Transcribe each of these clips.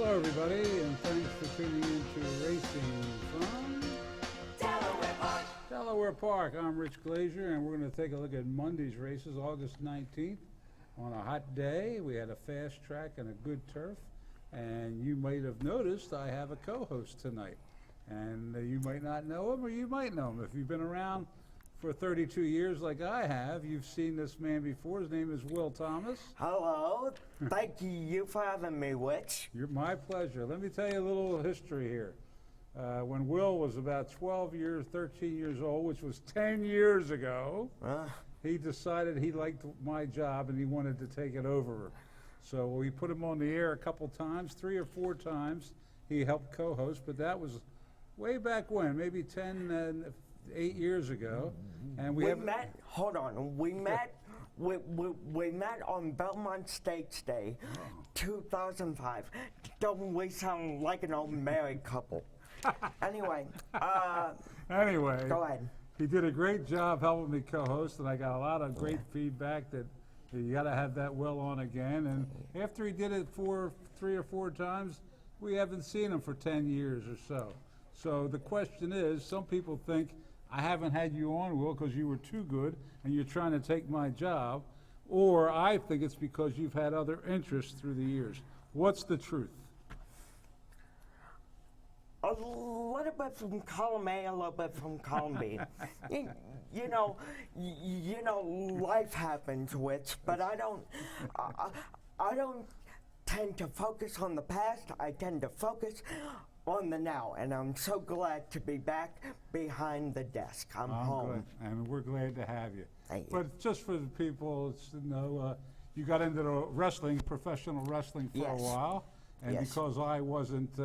Hello, everybody, and thanks for tuning in to Racing from Delaware Park. I'm Rich Glazier, and we're going to take a look at Monday's races, August 19th. On a hot day, we had a fast track and a good turf, and you might have noticed I have a co-host tonight. And you might not know him, or you might know him. If you've been around for 32 years like I have, you've seen this man before. His name is Will Thomas. Hello. Thank you for having me, Rich. My pleasure. Let me tell you a little history here. When Will was about 13 years old, which was 10 years ago, he decided he liked my job and he wanted to take it over. So we put him on the air a couple times, 3 or 4 times. He helped co-host, but that was way back when, maybe 8 years ago. And we met. Hold on. We met. We met on Belmont States Day, 2005. Don't we sound like an old married couple? Anyway. Anyway. Go ahead. He did a great job helping me co-host, and I got a lot of great feedback that you got to have that Will on again. And after he did it 3 or 4 times, we haven't seen him for 10 years or so. So the question is, some people think I haven't had you on, Will, because you were too good and you're trying to take my job, or I think it's because you've had other interests through the years. What's the truth? A little bit from column A, a little bit from column B. you know, life happens, Rich, but I don't tend to focus on the past. I tend to focus on the now, and I'm so glad to be back behind the desk. I'm home. Glad, and we're glad to have you. Thank you. But just for the people to know, you got into the professional wrestling for a while, and because I wasn't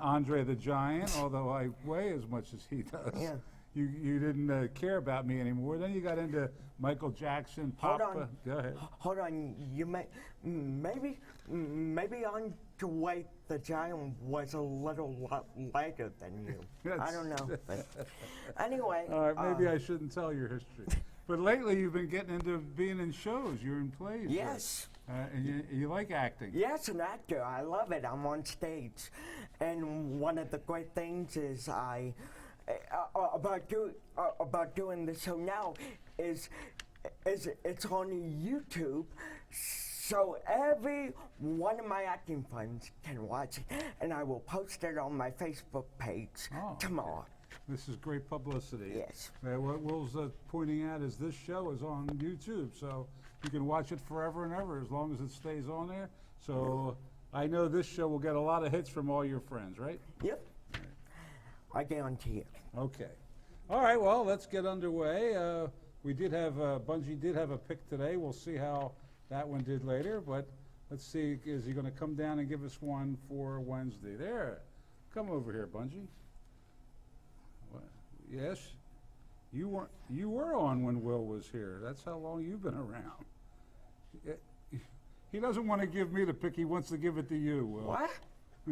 Andre the Giant, although I weigh as much as he does, you didn't care about me anymore. Then you got into Michael Jackson, Papa. Hold on. Go ahead. Hold on. You maybe Andre the Giant was a little lot lighter than you. I don't know. But anyway. All right, maybe I shouldn't tell your history. But lately you've been getting into being in shows. You're in plays. Yes. And you like acting. Yes, an actor. I love it. I'm on stage. And one of the great things is about doing the show now is it's on YouTube, so every one of my acting friends can watch it, and I will post it on my Facebook page tomorrow. Okay. This is great publicity. Yes. What Will's pointing at is this show is on YouTube, so you can watch it forever and ever as long as it stays on there. So I know this show will get a lot of hits from all your friends, right? Yep. I guarantee it. Okay. All right, well, let's get underway. We did have, Bungee did have a pick today. We'll see how that one did later, but let's see, is he going to come down and give us one for Wednesday? There. Come over here, Bungee. What? Yes? You were on when Will was here. That's how long you've been around. He doesn't want to give me the pick. He wants to give it to you, Will. What?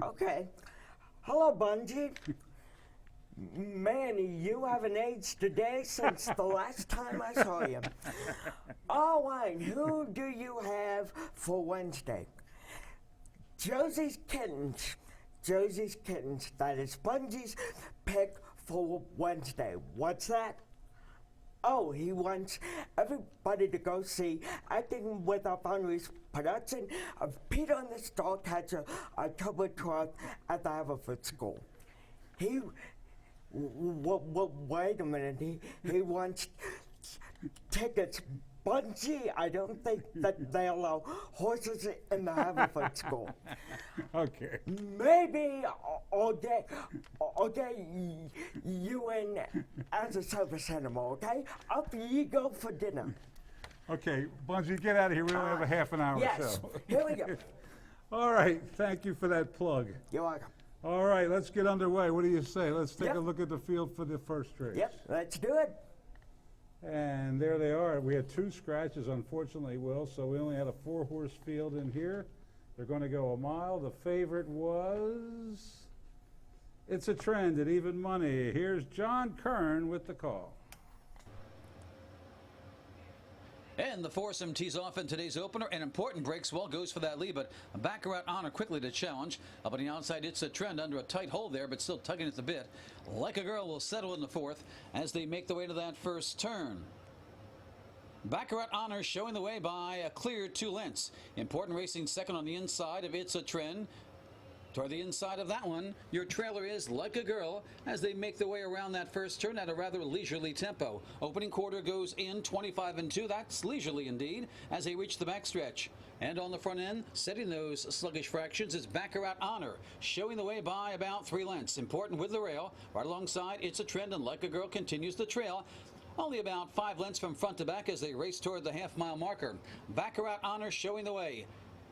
Okay. Hello, Bungee. Man, you haven't aged today since the last time I saw you. All right, who do you have for Wednesday? Josie's Kittens. Josie's Kittens. That is Bungee's pick for Wednesday. What's that? Oh, he wants everybody to go see Acting Without Boundaries production of Peter and the Starcatcher, October 12th at the Haverford School. Wait a minute, he wants tickets. Bungee, I don't think that they allow horses in the Haverford School. Okay. Maybe I'll get you in as a service animal, okay? Up you go for dinner. Okay, Bungee, get out of here. We only have a half an hour or yes, so. Here we go. All right, thank you for that plug. You're welcome. All right, let's get underway. What do you say? Let's take a look at the field for the first race. Yep, let's do it. And there they are. We had 2 scratches, unfortunately, Will, so we only had a 4-horse field in here. They're going to go a mile. The favorite was It's a Trend at Even Money. Here's John Kern with the call. And the foursome tees off in today's opener. An important breaks well, goes for that lead, but Baccarat Honor quickly to challenge. Up on the outside, It's a Trend under a tight hold there, but still tugging at the bit. Like a Girl will settle in the fourth as they make their way to that first turn. Baccarat Honor showing the way by a clear 2 lengths. Important racing second on the inside of It's a Trend. Toward the inside of that one, your trailer is Like a Girl as they make their way around that first turn at a rather leisurely tempo. Opening quarter goes in 25 and 2. That's leisurely indeed as they reach the backstretch. And on the front end, setting those sluggish fractions is Baccarat Honor, showing the way by about 3 lengths. Important with the rail. Right alongside, It's a Trend, and Like a Girl continues the trail. Only about 5 lengths from front to back as they race toward the half-mile marker. Baccarat Honor showing the way.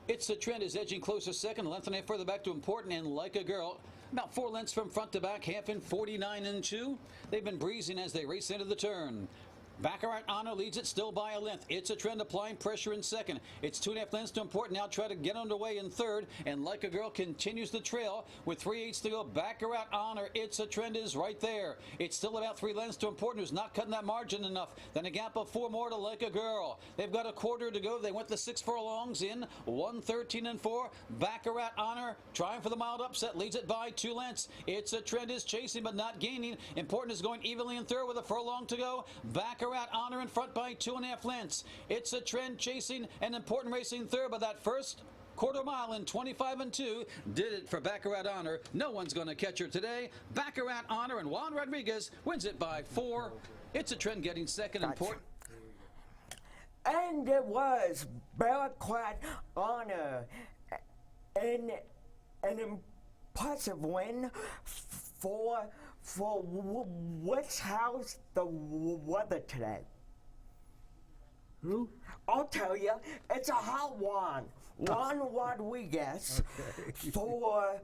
It's a Trend is edging closer second, length and a half further back to Important, and Like a Girl about 4 lengths from front to back, half in 49 and 2. They've been breezing as they race into the turn. Baccarat Honor leads it still by a length. It's a Trend applying pressure in second. It's 2.5 lengths to Important. Now try to get underway in third. And Like a Girl continues the trail with 3/8 to go. Baccarat Honor, It's a Trend is right there. It's still about 3 lengths to Important, who's not cutting that margin enough. Then a gap of 4 more to Like a Girl. They've got a quarter to go. They went the 6 furlongs in 1:13 and 4. Baccarat Honor trying for the mild upset, leads it by 2 lengths. It's a Trend is chasing but not gaining. Important is going evenly in third with a furlong to go. Baccarat Honor in front by 2.5 lengths. It's a Trend chasing and Important racing third, but that first quarter mile in 25 and 2 did it for Baccarat Honor. No one's going to catch her today. Baccarat Honor, and Juan Rodriguez wins it by 4. It's a Trend getting second. Important. And it was Baccarat Honor, an impressive win for what's how's the weather today? Who? I'll tell you, it's a hot one. Juan Rodriguez for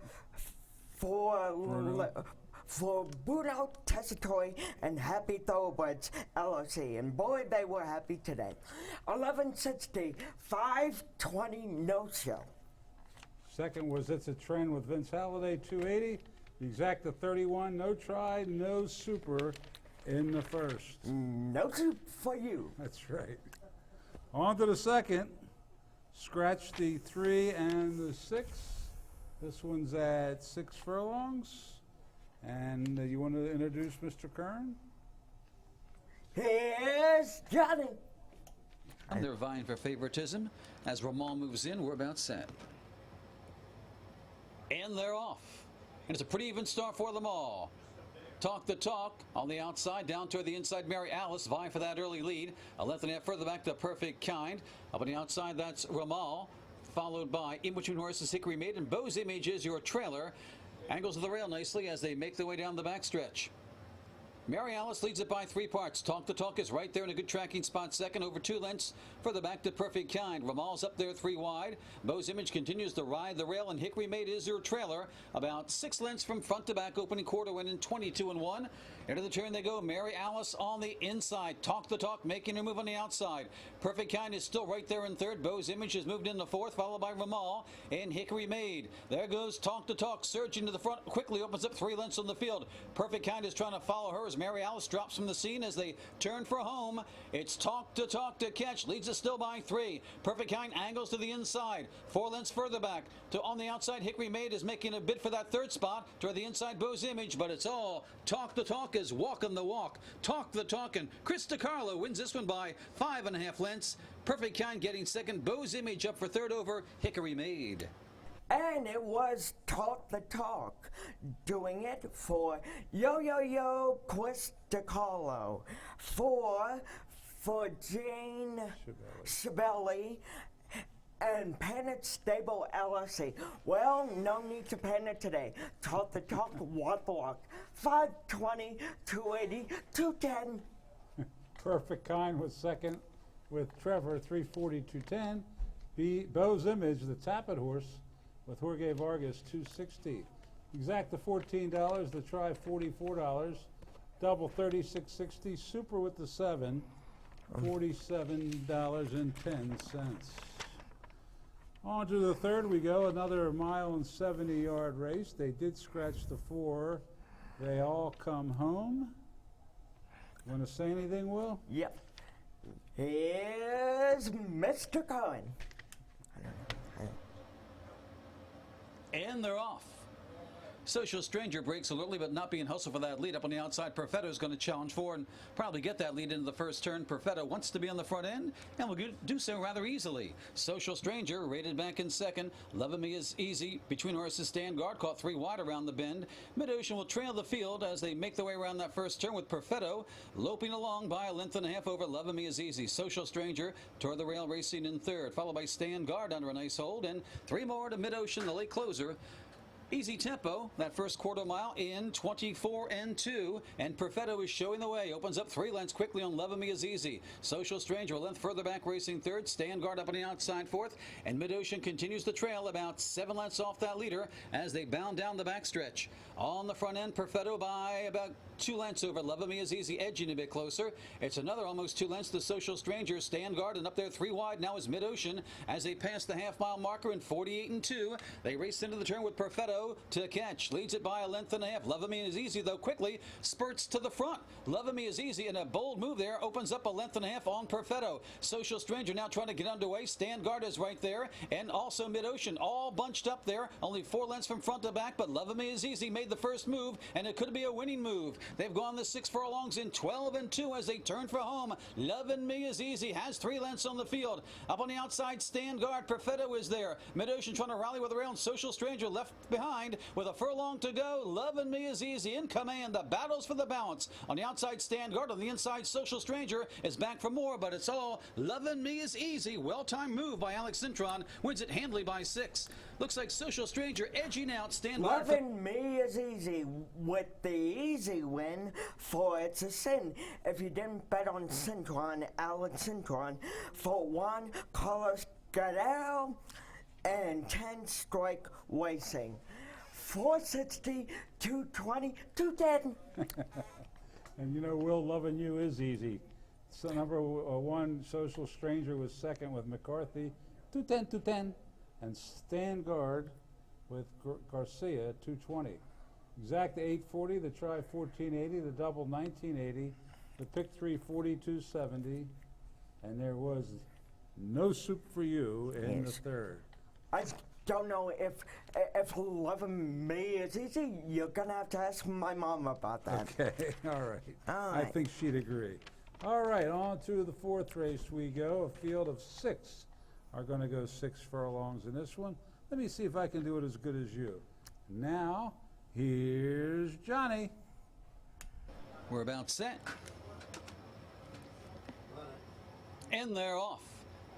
Bruno Tessitore and Happy Thoroughbreds LLC. And boy, they were happy today. 11:60, 5:20, no show. Second was It's a Trend with Vince Halliday, 280. The Exacta 31, no try, no super in the first. No soup for you. That's right. On to the second. Scratch the 3 and the 6. This one's at 6 furlongs. And you want to introduce Mr. Kern? Here's Johnny. And they're vying for favoritism. As Ramal moves in, we're about set. And they're off. And it's a pretty even start for them all. Talk the Talk on the outside, down toward the inside, Mary Alice vying for that early lead. A length and a half further back, the Perfect Kind. Up on the outside, that's Ramal, followed by In Between Horses, Hickory Maid, and Beau's Image is your trailer. Angles of the rail nicely as they make their way down the backstretch. Mary Alice leads it by 3 parts. Talk the Talk is right there in a good tracking spot second, over 2 lengths. Further back to Perfect Kind. Ramal's up there 3 wide. Beau's Image continues to ride the rail, and Hickory Maid is your trailer. About 6 lengths from front to back. Opening quarter went in 22 and 1. Into the turn they go. Mary Alice on the inside. Talk the Talk making her move on the outside. Perfect Kind is still right there in third. Beau's Image has moved into fourth, followed by Ramal and Hickory Maid. There goes Talk the Talk, surging to the front. Quickly opens up 3 lengths on the field. Perfect Kind is trying to follow her as Mary Alice drops from the scene as they turn for home. It's Talk to catch. Leads us still by 3. Perfect Kind angles to the inside. 4 lengths further back to on the outside. Hickory Maid is making a bid for that third spot toward the inside Beau's Image, but it's all Talk the Talk is walking the walk. Talk the Talk, and Chris DiCarlo wins this one by 5.5 lengths. Perfect Kind getting second. Beau's Image up for third over Hickory Maid. And it was Talk the Talk, doing it for Yo Chris DiCarlo, for Jane Schiavelli and Pennant Stable LLC. Well, no need to pen it today. Talk the Talk, what the walk. 520, 280, 210. Perfect Kind was second with Trevor, 340, 210. Beau's Image, the Tappet horse, with Jorge Vargas, 260. Exacta $14, the try $44, double $36.60, super with the 7, $47.10. On to the third we go, another 1.70-yard race. They did scratch the 4. They all come home. Want to say anything, Will? Yep. Here's Mr. Cohen. And they're off. Social Stranger breaks alertly, but not being hustled for that lead. Up on the outside, Perfetto is going to challenge for and probably get that lead into the first turn. Perfetto wants to be on the front end and will do so rather easily. Social Stranger rated back in second. Loving Me Is Easy. Between horses, Stand Guard caught 3 wide around the bend. Mid-Ocean will trail the field as they make their way around that first turn, with Perfetto loping along by a length and a half over Loving Me Is Easy. Social Stranger toward the rail, racing in third, followed by Stand Guard under a nice hold, and 3 more to Mid-Ocean, the late closer. Easy tempo, that first quarter mile in 24 and 2, and Perfetto is showing the way. Opens up 3 lengths quickly on Lovin' Me Is Easy. Social Stranger a length further back, racing third. Stand Guard up on the outside fourth, and Mid-Ocean continues to trail about 7 lengths off that leader as they bound down the backstretch. On the front end, Perfetto by about 2 lengths over Lovin' Me Is Easy, edging a bit closer. It's another almost 2 lengths to Social Stranger. Stand Guard, and up there 3 wide now is Mid-Ocean as they pass the half-mile marker in 48 and 2. They race into the turn with Perfetto to catch. Leads it by a length and a half. Lovin' Me Is Easy, though, quickly spurts to the front. Lovin' Me Is Easy, in a bold move there, opens up a length and a half on Perfetto. Social Stranger now trying to get underway. Stand Guard is right there, and also Mid-Ocean all bunched up there. Only 4 lengths from front to back, but Lovin' Me Is Easy made the first move, and it could be a winning move. They've gone the 6 furlongs in 12 and 2 as they turn for home. Lovin' Me Is Easy has 3 lengths on the field. Up on the outside, Stand Guard. Perfetto is there. Mid-Ocean trying to rally with the rail, and Social Stranger left behind with a furlong to go. Lovin' Me Is Easy in command. The battles for the balance. On the outside, Stand Guard. On the inside, Social Stranger is back for more, but it's all Lovin' Me Is Easy. Well-timed move by Alex Cintron. Wins it handily by 6. Looks like Social Stranger edging out Stand Guard. Lovin' Me Is Easy with the easy win for It's a Sin. If you didn't bet on Cintron, Alex Cintron, for 1, Carlos Gadel and 10 Strike Racing. 460, 220, 210. And you know, Will, Loving You Is Easy. So number 1, Social Stranger, was second with McCarthy, 210, 210. And Stand Guard with Garcia, 220. Exact 840, the try 1480, the double 1980, the pick 3 4270, and there was no soup for you in the third. I don't know if Lovin' Me Is Easy. You're gonna have to ask my mom about that. Okay, all right. All I right. think she'd agree. All right, on to the 4th race we go. A field of 6 are going to go 6 furlongs in this one. Let me see if I can do it as good as you. Now, here's Johnny. We're about set. And they're off.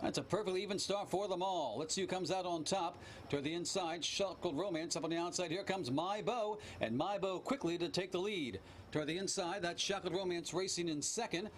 That's a perfectly even start for them all. Let's see who comes out on top. To the inside, Shackled Romance. Up on the outside, here comes My Beau. And My Beau quickly to take the lead. To the inside, that's Shackled Romance racing in second.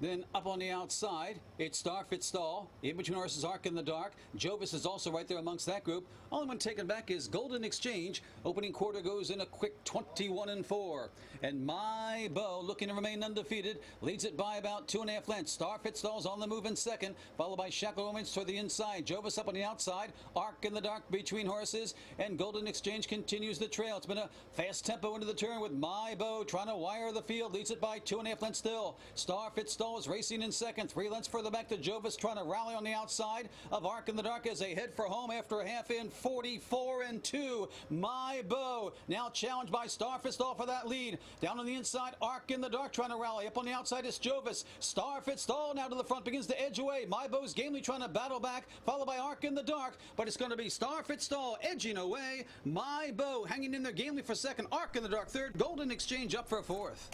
Then up on the outside, it's Star Fitstall. In between horses, Arc in the Dark. Jovis is also right there amongst that group. Only one taken back is Golden Exchange. Opening quarter goes in a quick 21 and 4. And My Beau, looking to remain undefeated, leads it by about 2.5 lengths. Star Fitstall's on the move in second, followed by Shackle Romance toward the inside. Jovis up on the outside. Arc in the Dark between horses. And Golden Exchange continues the trail. It's been a fast tempo into the turn with My Beau trying to wire the field. Leads it by 2.5 lengths still. Star Fitstall is racing in second. 3 lengths further back to Jovis trying to rally on the outside of Arc in the Dark as they head for home after a half in 44 and 2. My Beau now challenged by Star Fitstall for that lead. Down on the inside, Arc in the Dark trying to rally. Up on the outside is Jovis. Star Fitstall now to the front, begins to edge away. My Beau's gamely trying to battle back, followed by Arc in the Dark, but it's going to be Star Fitstall edging away. My Beau hanging in there gamely for second. Arc in the Dark third. Golden Exchange up for fourth.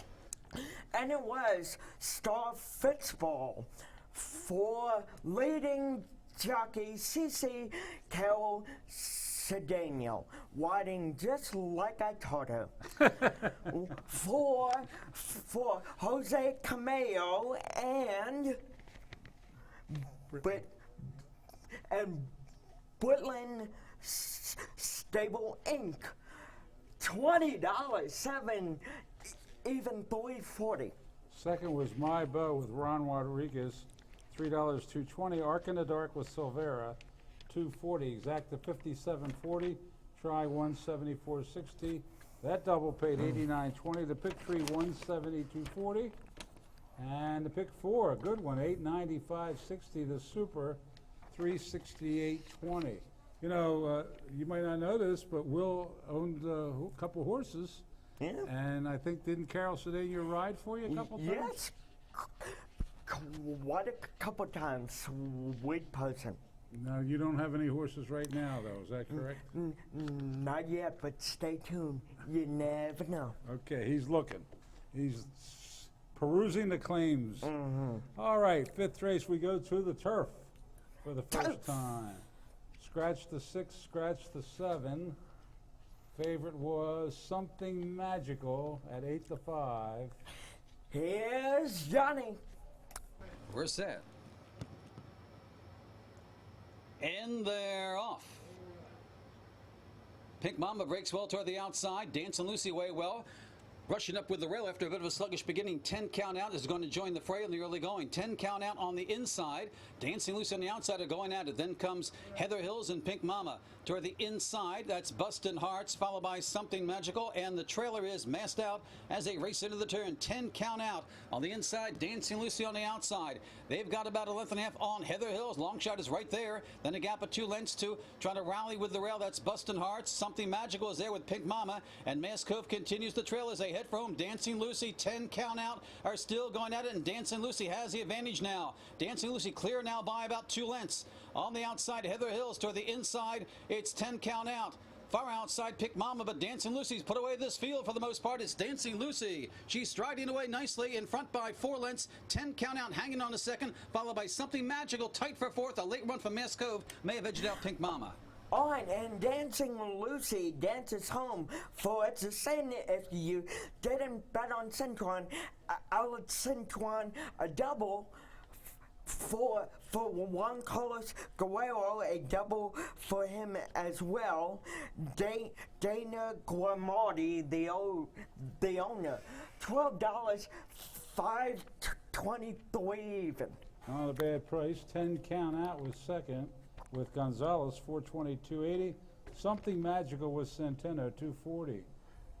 And it was Star Fitstall for leading jockey CC Carol Cedeno, riding just like I taught her. for Jose Cameo and Britland Stable Inc. $20, 7, even $3.40. Second was My Beau with Ron Rodriguez, $3, $2.20. Arc in the Dark with Silvera, $2.40. Exacta $57.40. Try $174.60. That double paid $89.20. The pick 3 $172.40. And the pick 4, a good one, 895.60. The Super, 368.20. You know, you might not know this, but Will owned a couple horses. Yeah. And I think, didn't Carol Sedane your ride for you a couple times? Yes. Quite a couple times. Sweet person. No, you don't have any horses right now, though. Is that correct? Not yet, but stay tuned. You never know. Okay, he's looking. He's perusing the claims. All right, 5th race, we go to the turf for the first time. Scratch the 6, scratch the 7. Favorite was Something Magical at 8-5. Here's Johnny. We're set. And they're off. Pink Mama breaks well toward the outside. Dancing Lucy way well. Rushing up with the rail after a bit of a sluggish beginning. 10 count out is going to join the fray in the early going. 10 count out on the inside. Dancing Lucy on the outside are going at it. Then comes Heather Hills and Pink Mama. Toward the inside, that's Bustin' Hearts, followed by Something Magical. And the trailer is masked out as they race into the turn. 10 count out on the inside. Dancing Lucy on the outside. They've got about a length and a half on Heather Hills. Long shot is right there. Then a gap of 2 lengths to try to rally with the rail. That's Bustin' Hearts. Something Magical is there with Pink Mama. And Mask Cove continues the trail as they head for home. Dancing Lucy, 10 count out, are still going at it, and Dancing Lucy has the advantage now. Dancing Lucy clear now by about 2 lengths. On the outside, Heather Hills. Toward the inside, it's 10 count out. Far outside, Pink Mama, but Dancing Lucy's put away this field for the most part. It's Dancing Lucy. She's striding away nicely in front by 4 lengths. 10 count out, hanging on a second, followed by Something Magical, tight for 4th. A late run from Mask Cove may have edged out Pink Mama. On and Dancing Lucy dances home for it's the same if you didn't bet on Centron. I would Centron a double for Juan Carlos Guerrero, a double for him as well. Dana Guamardi, the owner, $12, $5.23 even. Not a bad price. 10 count out was second with Gonzalez, 422.80. Something Magical was Centeno, 240.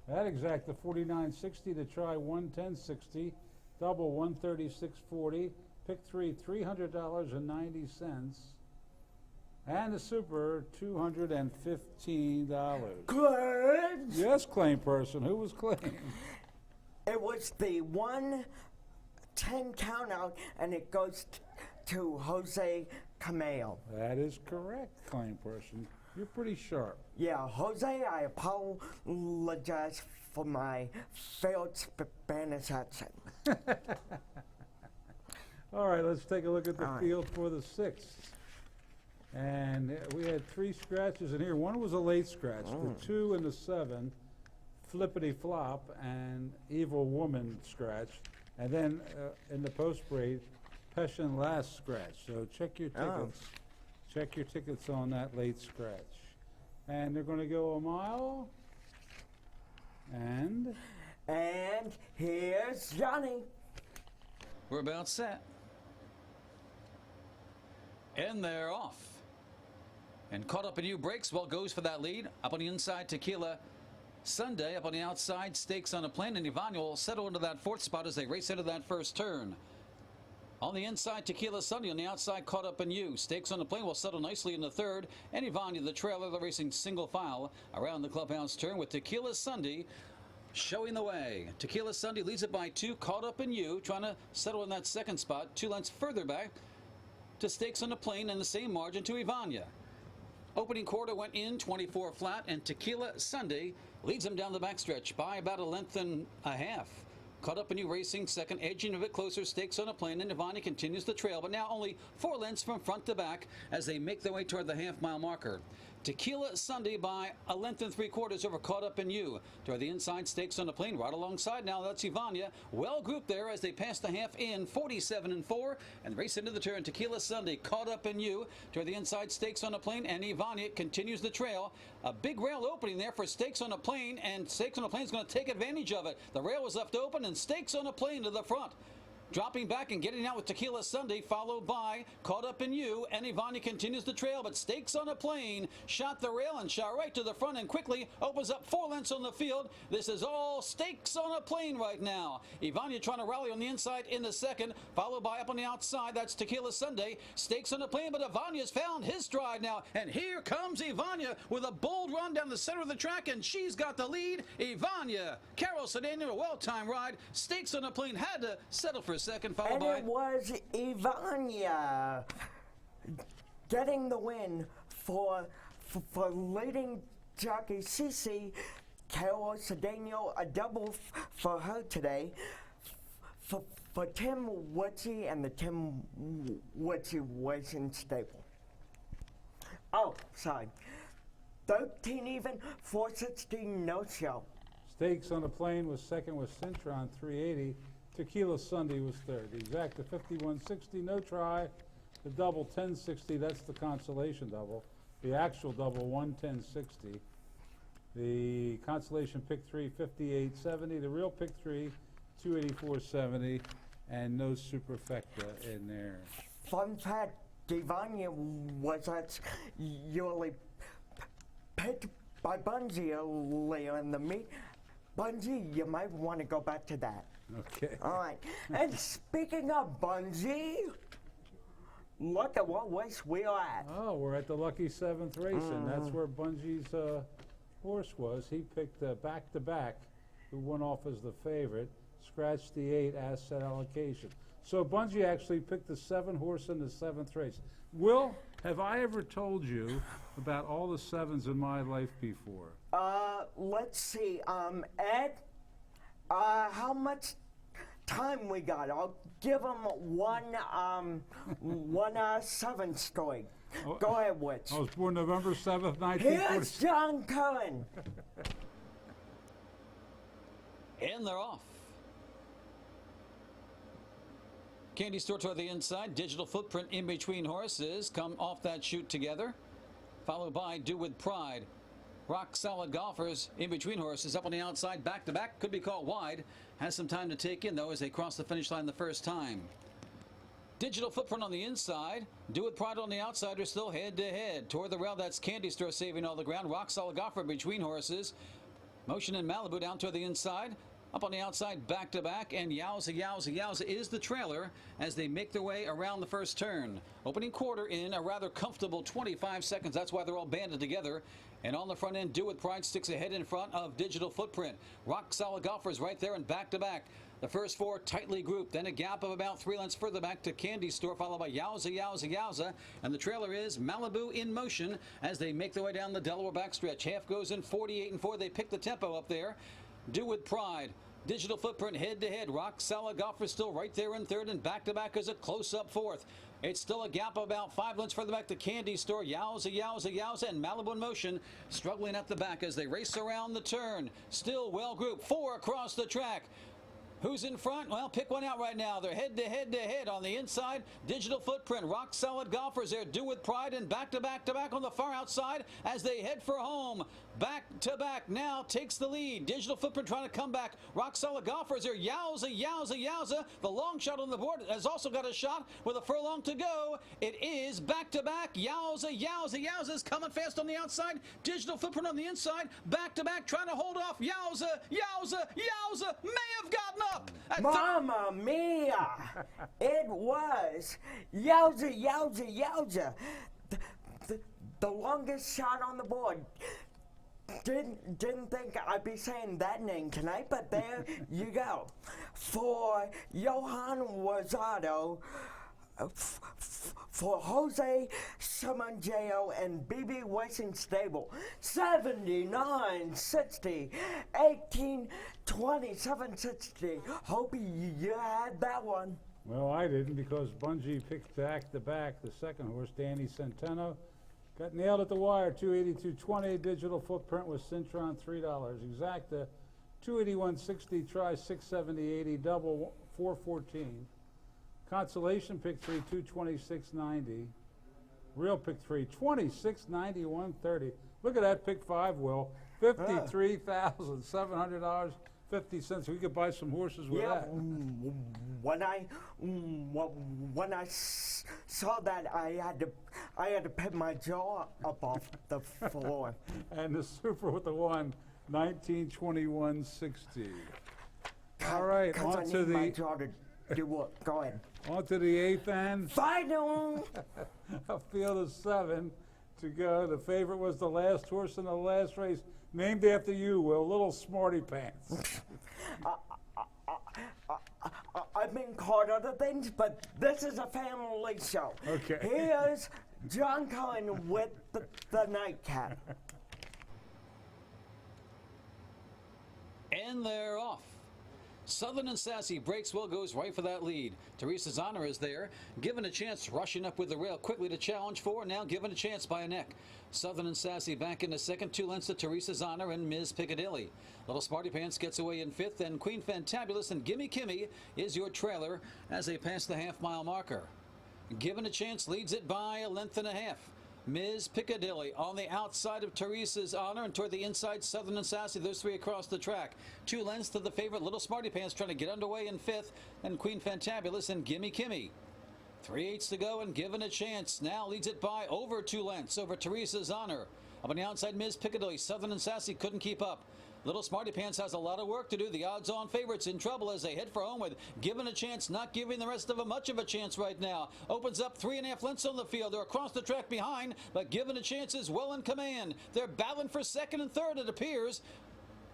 That exact the 49.60 to try 110.60. Double 136.40. Pick 3, $300.90. And the Super, $215. Good. Yes, claim person. Who was claimed? It was the 110 count out, and it goes to Jose Cameo. That is correct, claim person. You're pretty sharp. Yeah, Jose, I apologize for my failed Spanish accent. All right, let's take a look at the field for the 6th. And we had 3 scratches in here. One was a late scratch. The 2 and the 7, Flippity Flop and Evil Woman scratch. And then in the post braid, Peshin Last scratch. So check your tickets. Check your tickets on that late scratch. And they're going to go a mile. And here's Johnny. We're about set. And they're off. And Caught Up in You breaks well, goes for that lead. Up on the inside, Tequila Sunday. Up on the outside, Stakes on a Plane. And Ivania will settle into that 4th spot as they race into that first turn. On the inside, Tequila Sunday. On the outside, Caught Up in You. Stakes on the Plane will settle nicely in the 3rd. And Ivania, the trailer, they're racing single file around the clubhouse turn with Tequila Sunday showing the way. Tequila Sunday leads it by 2. Caught Up in You, trying to settle in that 2nd spot. 2 lengths further back to Stakes on the Plane and the same margin to Ivania. Opening quarter went in 24 flat, and Tequila Sunday leads him down the backstretch by about a length and a half. Caught Up in You racing second, edging a bit closer, Stakes on a Plane, and Ivania continues the trail, but now only 4 lengths from front to back as they make their way toward the half-mile marker. Tequila Sunday by a length and 3/4 over Caught Up in You. Toward the inside, Stakes on the Plane right alongside now. That's Ivania. Well grouped there as they pass the half in 47-4 and race into the turn. Tequila Sunday, Caught Up in You. Toward the inside, Stakes on the Plane, and Ivania continues the trail. A big rail opening there for Stakes on the Plane, and Stakes on the Plane is going to take advantage of it. The rail was left open, and Stakes on the Plane to the front. Dropping back and getting out with Tequila Sunday, followed by Caught Up in You, and Ivania continues the trail, but Stakes on a Plane shot the rail and shot right to the front and quickly opens up 4 lengths on the field. This is all Stakes on a Plane right now. Ivania trying to rally on the inside in the second, followed by up on the outside. That's Tequila Sunday. Stakes on a Plane, but Ivania's found his stride now, and here comes Ivania with a bold run down the center of the track, and she's got the lead. Ivania, Carol Sedanian, a well-timed ride. Stakes on a Plane had to settle for second, followed And by... it was Ivania getting the win for leading jockey Cici. Carol Sedano, a double for her today. For Tim Woodsey and the Tim Woodsey Racing Stable. Oh, sorry. 13 even, 460 no show. Stakes on a Plane was second with Cintron 380. Tequila Sunday was third. The exacta 5160, no try. The double 1060, that's the consolation double. The actual double 11060. The consolation pick 3 5870. The real pick 3 28470, and no superfecta in there. Fun fact, Ivania was actually picked by Bungee earlier in the meet. Bungee, you might want to go back to that. Okay. All right. And speaking of Bungee, look at what race we are at. Oh, we're at the lucky 7th race, and that's where Bungee's horse was. He picked back-to-back, who went off as the favorite, scratched the 8 asset allocation. So Bungee actually picked the 7 horse in the 7th race. Will, have I ever told you about all the 7s in my life before? Let's see. Ed, how much time we got? I'll give him one 7 story. Oh, Go ahead, Witch. I was born November 7th, Here's 1946. John Cohen. And they're off. Candy Store toward the inside. Digital Footprint in between horses. Come off that chute together. Followed by Do With Pride. Rock Solid Golfers in between horses. Up on the outside. Back to back. Could be caught wide. Has some time to take in, though, as they cross the finish line the first time. Digital Footprint on the inside. Do With Pride on the outside are still head to head. Toward the rail, that's Candy Store saving all the ground. Rock Solid Golfer between horses. Motion in Malibu down toward the inside. Up on the outside, back to back, and Yowza, Yowza, Yowza is the trailer as they make their way around the first turn. Opening quarter in a rather comfortable 25 seconds. That's why they're all banded together. And on the front end, Do With Pride sticks ahead in front of Digital Footprint. Rock Solid Golfers right there and back to back. The first 4 tightly grouped, then a gap of about 3 lengths further back to Candy Store, followed by Yowza, Yowza, Yowza. And the trailer is Malibu in motion as they make their way down the Delaware backstretch. Half goes in 48 and 4. They pick the tempo up there. Do With Pride. Digital Footprint head to head. Rock Solid Golfer still right there in third, and back to back is a close up fourth. It's still a gap of about 5 lengths further back to Candy Store. Yowza, Yowza, Yowza, and Malibu in motion, struggling at the back as they race around the turn. Still well grouped. 4 across the track. Who's in front? Well, pick one out right now. They're head to head to head on the inside. Digital Footprint, Rock Solid Golfers there. Do With Pride and back to back to back on the far outside as they head for home. Back to back now takes the lead. Digital Footprint trying to come back. Rock Solid Golfers there. Yowza, Yowza, Yowza. The long shot on the board has also got a shot with a furlong to go. It is back to back. Yowza, Yowza, Yowza's coming fast on the outside. Digital Footprint on the inside. Back to back trying to hold off. Yowza, Yowza, Yowza may have gotten up. Mamma mia! It was Yowza, Yowza, Yowza. The longest shot on the board. Didn't think I'd be saying that name tonight, but there you go. For Johan Rosado, for Jose Samanjeo and BB Racing Stable, 79, 60, 18, 27, 60. Hope you had that one. Well, I didn't, because Bungee picked back to back the second horse, Danny Centeno. Got nailed at the wire, 282.20. Digital Footprint was Cintron, $3. Exacta, 281.60. Try 670.80. Double 414. Consolation pick 3, 226.90. Real pick 3, 26.91.30. Look at that pick 5, Will. $53,700. 50 cents. We could buy some horses with Yeah, that. when I saw that, I had to pick my jaw up off the floor. And the Super with the one, 1921.60. All right, Because I on to need my the jaw to do what? Go ahead. on to the 8th and Final. a field of 7 to go. The favorite was the last horse in the last race, named after you, Will, Little Smarty Pants. I've been called other things, but this is a family show. Okay. Here's John Cohen with the nightcap. And they're off. Southern and Sassy breaks well, goes right for that lead. Teresa's Honor is there, given a chance, rushing up with the rail quickly to challenge for, now given a chance by a neck. Southern and Sassy back in the second, 2 lengths to Teresa's Honor and Ms. Piccadilly. Little Smarty Pants gets away in 5th, and Queen Fantabulous and Gimme Kimmy is your trailer as they pass the half-mile marker. Given a chance leads it by a length and a half. Ms. Piccadilly on the outside of Teresa's Honor and toward the inside, Southern and Sassy, those 3 across the track. 2 lengths to the favorite, Little Smarty Pants trying to get underway in 5th, and Queen Fantabulous and Gimme Kimmy. 3/8 to go and given a chance. Now leads it by over 2 lengths over Teresa's Honor. Up on the outside, Ms. Piccadilly. Southern and Sassy couldn't keep up. Little Smarty Pants has a lot of work to do. The odds-on favorites in trouble as they head for home with given a chance, not giving the rest of them much of a chance right now. Opens up 3.5 lengths on the field. They're across the track behind, but given a chance is well in command. They're battling for second and third, it appears.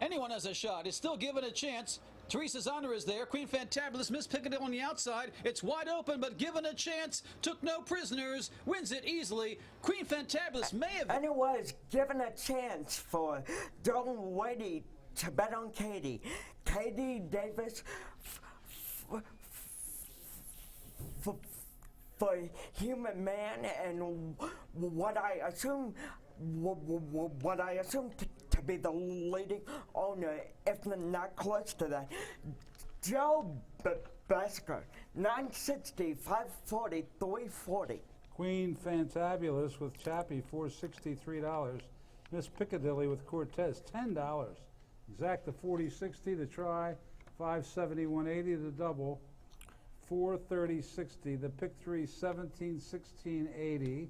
Anyone has a shot. It's still given a chance. Teresa's Honor is there. Queen Fantabulous, Miss Piccadilly on the outside. It's wide open, but given a chance. Took no prisoners. Wins it easily. Queen Fantabulous may have... And it was given a chance for Don Wadey to bet on Katie. Katie Davis for Human Man and what I assume to be the leading owner, if not close to that, Joe Besker, 960, 540, 340. Queen Fantabulous with Chappie, $463. Miss Piccadilly with Cortez, $10. Exacta 40.60 to try, 571.80 the double, 430.60. The pick 3, 17.16.80.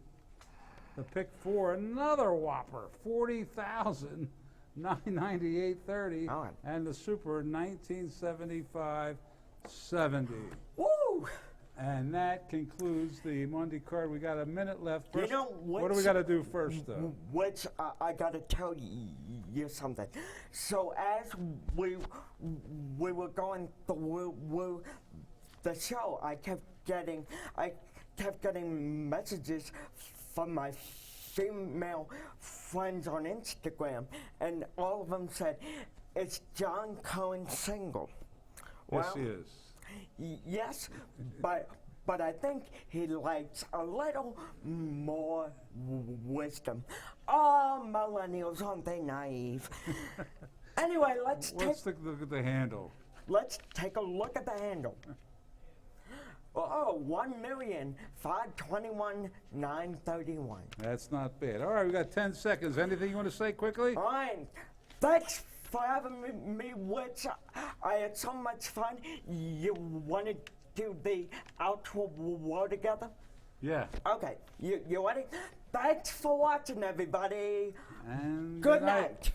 The pick 4, another whopper, 40,000, 998.30. All right. And the super, 1975.70. Woo! And that concludes the Monday card. We got a minute left. You First, know, what do we got to do first, though? Which I got to tell you something. So as we were going through the show, I kept getting messages from my female friends on Instagram, and all of them said, "Is John Cohen single?" Yes, he is. Yes, but I think he likes a little more wisdom. Oh, millennials, aren't they naive? Anyway, Let's look at the handle. let's take a look at the handle. Oh, 1,521,931. That's not bad. All right, we got 10 seconds. Anything you want to say quickly? Fine. Thanks for having me with. I had so much fun. You want to do the outro war together? Yeah. Okay, you ready? Thanks for watching, everybody. And Good night.